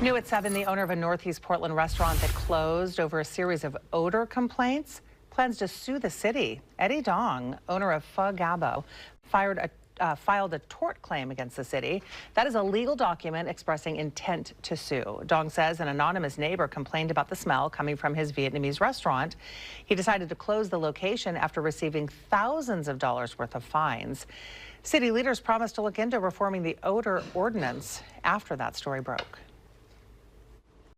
New at 7, the owner of a Northeast Portland restaurant that closed over a series of odor complaints plans to sue the city. Eddie Dong, owner of Pho Gabo, filed a tort claim against the city. That is a legal document expressing intent to sue. Dong says an anonymous neighbor complained about the smell coming from his Vietnamese restaurant. He decided to close the location after receiving thousands of dollars worth of fines. City leaders promised to look into reforming the odor ordinance after that story broke.